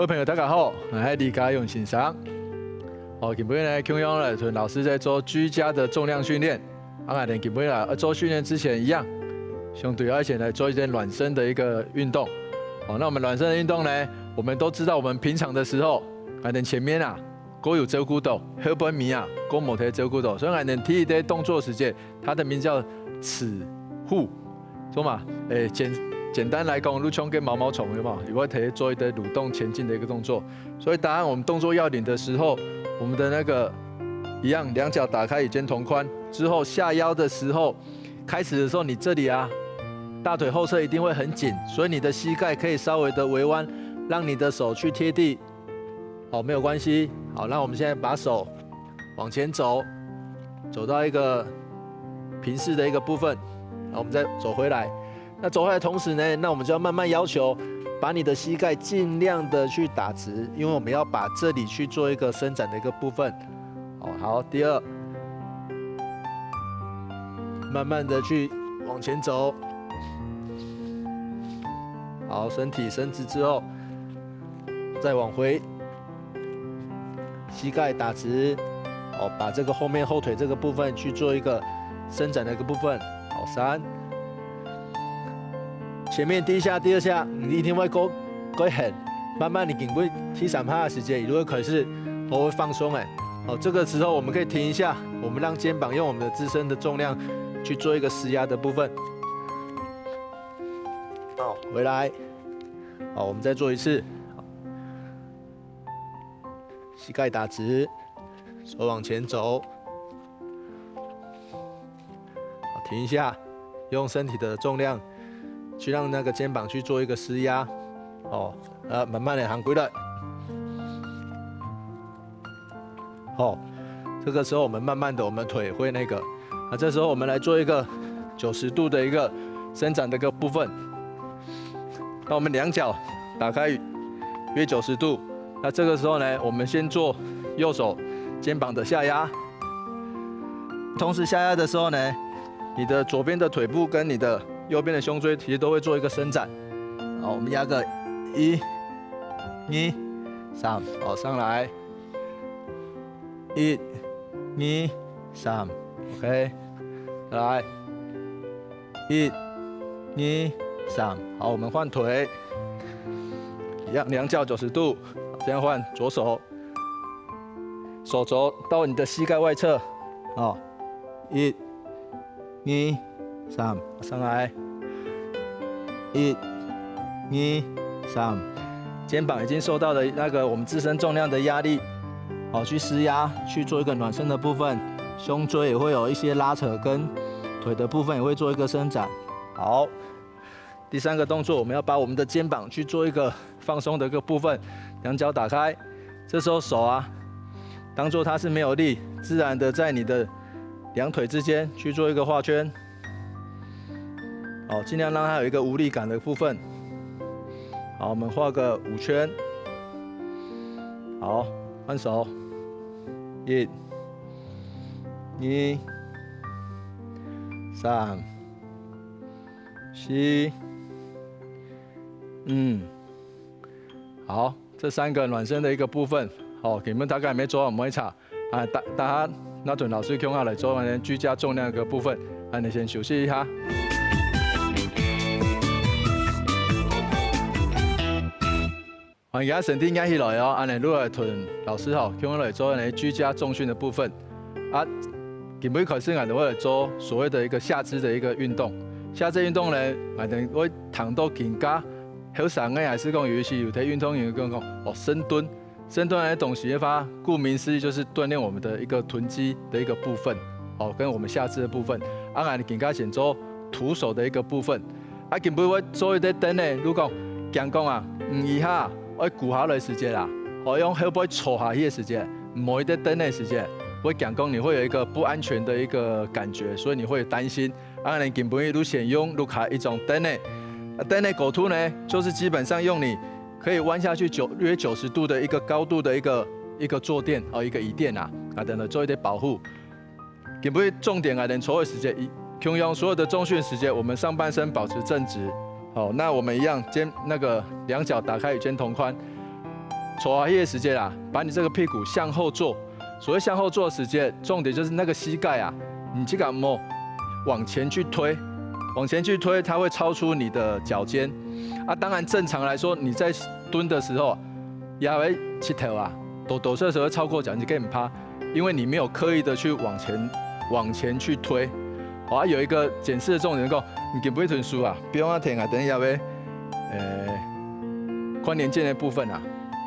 各位朋友，大家好，我是李家用欣赏。今天呢，中央呢，屯老师在做居家的重量训练。今天呢，做训练之前一样，相对要先来做一些暖身的一个运动。那我们暖身的运动呢，我们都知道，我们平常的时候，前面啊，都有照顾到，后半面啊，都没得照顾到，所以提的动作时间，它的名叫齿护，懂吗？简单来讲，如像跟毛毛虫有没有？如果可以做一个蠕动前进的一个动作，所以当我们动作要领的时候，我们的那个一样，两脚打开与肩同宽，之后下腰的时候，开始的时候你这里啊，大腿后侧一定会很紧，所以你的膝盖可以稍微的微弯，让你的手去贴地，好，没有关系。好，那我们现在把手往前走，走到一个平视的一个部分，然后我们再走回来。那走回来的同时呢，那我们就要慢慢要求，把你的膝盖尽量的去打直，因为我们要把这里去做一个伸展的一个部分。好，第二，慢慢的去往前走。好，身体伸直之后，再往回，膝盖打直。把这个后腿这个部分去做一个伸展的一个部分。好，3。前面第一下、第二下，你一定会够狠，慢慢你经过踢3下的时间，如果可是我会放松这个时候我们可以停一下，我们让肩膀用我们的自身的重量去做一个施压的部分。好，回来，好，我们再做一次，膝盖打直，手往前走，好，停一下，用身体的重量。去让那个肩膀去做一个施压，慢慢的行回来。这个时候我们慢慢的，我们腿会那个，这时候我们来做一个90度的一个伸展的一个部分。那我们两脚打开约90度，那这个时候呢，我们先做右手肩膀的下压，同时下压的时候呢，你的左边的腿部跟你的右边的胸椎其实都会做一个伸展。好，我们压个1、2、3，好，上来，1、2、3 ，OK， 来，1、2、3，好，我们换腿，一样两脚90度，现在换左手，手肘到你的膝盖外侧，好，1、2、3，上来，1、2、3，肩膀已经受到了那个我们自身重量的压力，好，去施压，去做一个暖身的部分，胸椎也会有一些拉扯，跟腿的部分也会做一个伸展。好，第3个动作，我们要把我们的肩膀去做一个放松的一个部分，两脚打开，这时候手啊，当做它是没有力，自然的在你的两腿之间去做一个画圈。好，尽量让它有一个无力感的部分。好，我们画个5圈。好，换手。1、2、3、4、好，这3个暖身的一个部分。好，你们大概没做，我们会查大家那屯老师用下来做完居家重量的一个部分，你先休息一下。欢迎大家身体压起来哦，如果屯老师用来做居家重训的部分，今天开始我会做所谓的一个下肢的一个运动。下肢运动呢，我谈到更加好上的，还是讲尤其有些运动员讲深蹲。深蹲的东西法，顾名思义就是锻炼我们的一个臀肌的一个部分，跟我们下肢的部分。更加先做徒手的一个部分。今天我做一啲等呢，如果讲啊，以下我顾下来时间啦，用后背坐下去的时间，唔可以等的时间。我讲你会有一个不安全的一个感觉，所以你会担心。今天如先用卡一种等的，等的构图呢，就是基本上用你可以弯下去约90度的一个高度的一个坐垫一个椅垫等等做一点保护。今天重点抽的时间，用所有的重训时间，我们上半身保持正直。好，那我们一样两脚打开与肩同宽，手滑的时间啦，把你这个屁股向后坐。所谓向后坐的时间，重点就是那个膝盖啊，你这个摸往前去推，往前去推，它会超出你的脚尖。啊，当然正常来说，你在蹲的时候，也会膝头啊，抖的时候会超过脚，你可以很趴，因为你没有刻意的去往前去推。好，有一个检视的重点讲，你给不会臀书啊，不用啊停啊，等一下呗，髋连腱的部分啊。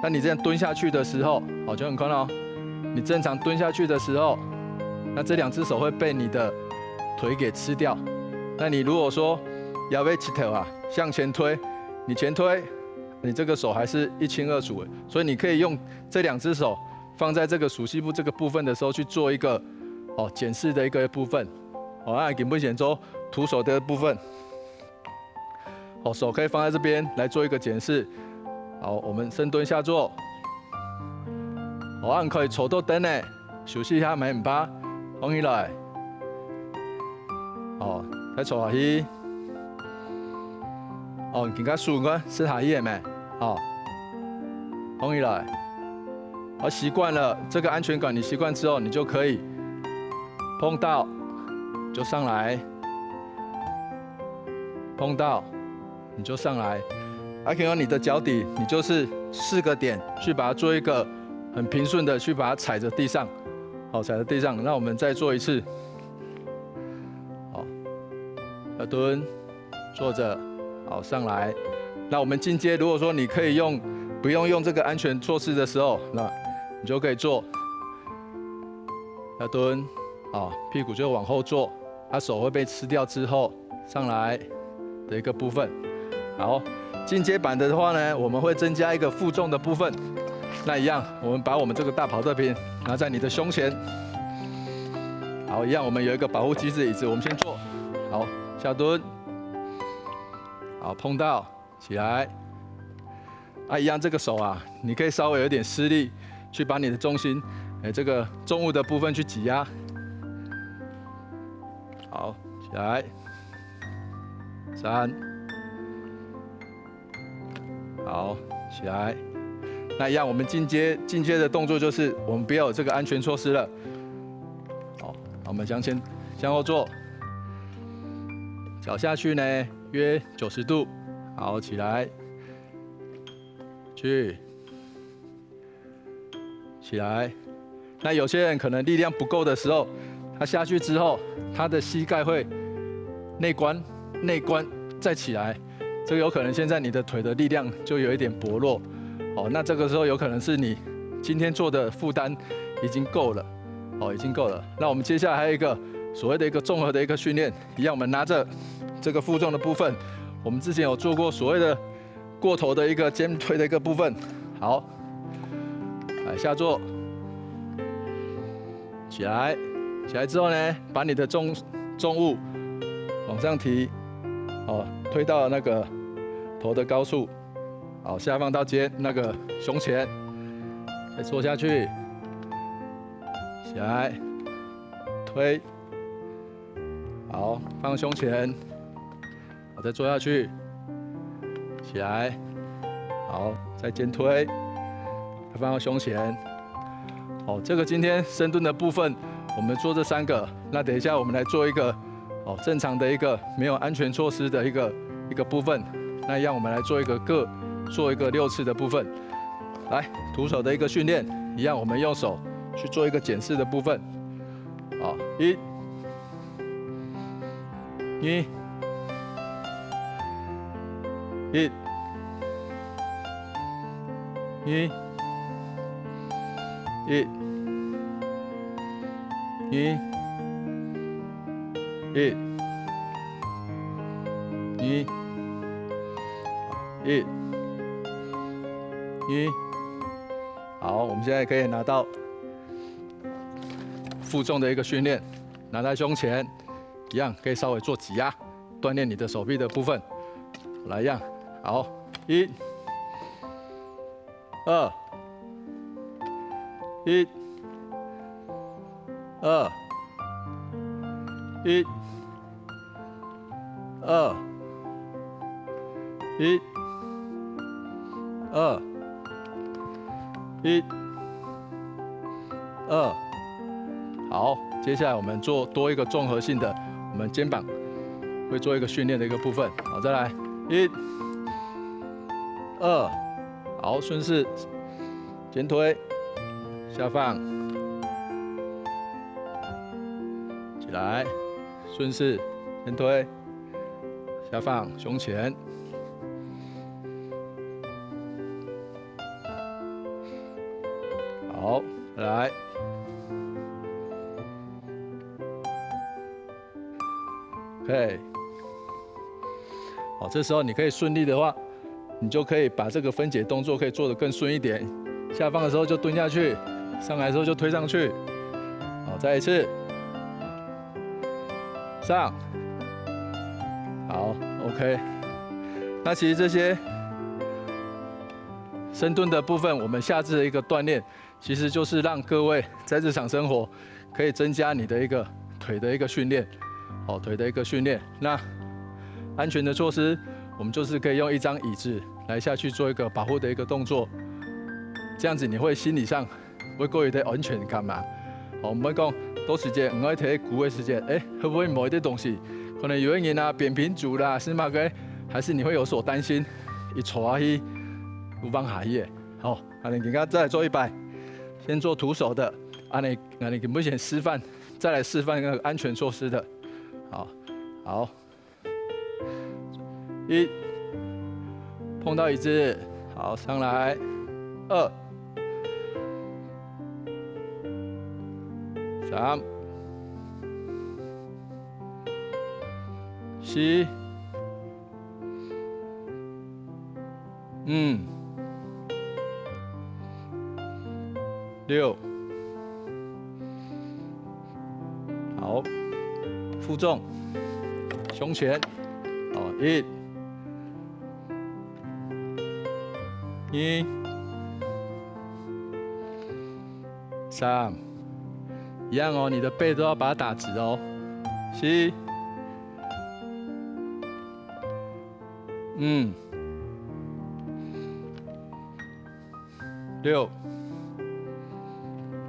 那你这样蹲下去的时候，好，就很看到，你正常蹲下去的时候，那这2只手会被你的腿给吃掉。那你如果说要被起头啊，向前推，你前推，你这个手还是一清二楚的。所以你可以用这2只手放在这个属膝部这个部分的时候去做一个检视的一个部分。那给不显做徒手的部分，手可以放在这边来做一个检视。好，我们深蹲下坐，按可以坐到凳呢，休息一下，咪唔怕，放起来，再坐下去，更加顺个，试下去没？放起来，习惯了这个安全感，你习惯之后，你就可以碰到就上来，碰到你就上来。可以用你的脚底，你就是4个点去把它做一个很平顺的去把它踩着地上，踩着地上。那我们再做一次，要蹲，坐着，上来。那我们进阶，如果说你可以不用用这个安全措施的时候，那你就可以做，要蹲，屁股就往后坐，手会被吃掉之后上来的一个部分，好。进阶版的话呢，我们会增加一个负重的部分。那一样，我们把我们这个大跑特瓶拿在你的胸前。好，一样，我们有一个保护机制椅子，我们先坐。好，下蹲。好，碰到，起来。一样，这个手啊，你可以稍微有点施力，去把你的重心，这个重物的部分去挤压。好，起来。3。好，起来。那一样，我们进阶的动作就是我们不要有这个安全措施了。好，我们向后坐，脚下去呢约90度。好，起来，起来。那有些人可能力量不够的时候，他下去之后，他的膝盖会内关再起来。这个有可能现在你的腿的力量就有一点薄弱，那这个时候有可能是你今天做的负担已经够了，已经够了。那我们接下来还有一个所谓的一个综合的一个训练，一样我们拿着这个负重的部分，我们之前有做过所谓的过头的一个肩推的一个部分。好，来下坐，起来之后呢，把你的重物往上提。推到那个头的高处，好，下放到那个胸前，再坐下去，起来，推，好，放胸前，好，再坐下去，起来，好，再肩推，放到胸前，好，这个今天深蹲的部分，我们做这3个，那等一下我们来做一个。正常的一个没有安全措施的一个部分，那一样我们来做一个6次的部分，来徒手的一个训练，一样我们用手去做一个检视的部分，好，1、1、1、1、1、1。1、好，我们现在可以拿到负重的一个训练，拿在胸前，一样可以稍微做挤压，锻炼你的手臂的部分。来一样，好，1、2、1、2、1、2、1、2、1、2，好，接下来我们做多一个综合性的，我们肩膀会做一个训练的一个部分。好，再来1、2，好，顺势前推，下放，起来，顺势前推，下放，胸前。 好，再来。OK， 好，这时候你可以顺利的话，你就可以把这个分解动作可以做得更顺一点。下放的时候就蹲下去，上来的时候就推上去。好，再一次，上。好 ，OK。那其实这些深蹲的部分，我们下肢的一个锻炼。 其实就是让各位在日常生活可以增加你的一个腿的一个训练，哦，腿的一个训练。那安全的措施，我们就是可以用一张椅子来下去做一个保护的一个动作，这样子你会心理上会够有点安全感嘛。哦，我们会讲多时间，唔可以睇鼓的时间，会不会某一些东西可能有人啊扁平足啦，是嘛个？还是你会有所担心，一坐下去有放下去的。好，那你今再来做100。 先做徒手的，你可不可以先示范，再来示范那个安全措施的？好，1，碰到椅子，好，上来，2、3、4、6，好，负重，胸前，好，1、2、3，一样哦，你的背都要把它打直哦，4、6。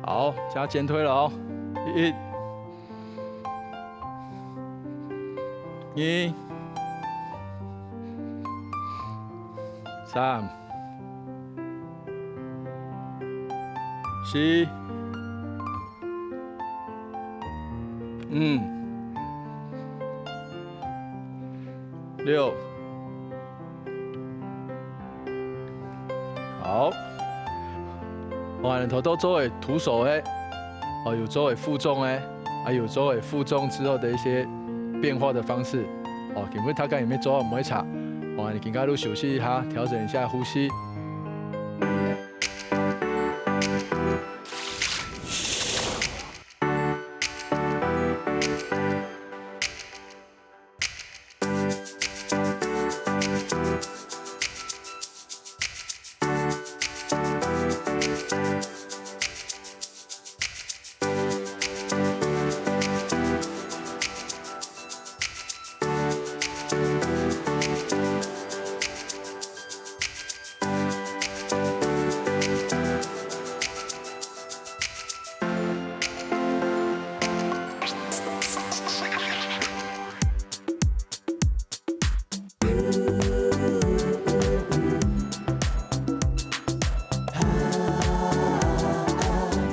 好，加肩推了哦，1、2、3、4、6，好。 我们头都做为徒手的，有做为负重的，有做为负重之后的一些变化的方式。因为他刚有没有做，我们会查。你应该都休息一下，调整一下呼吸。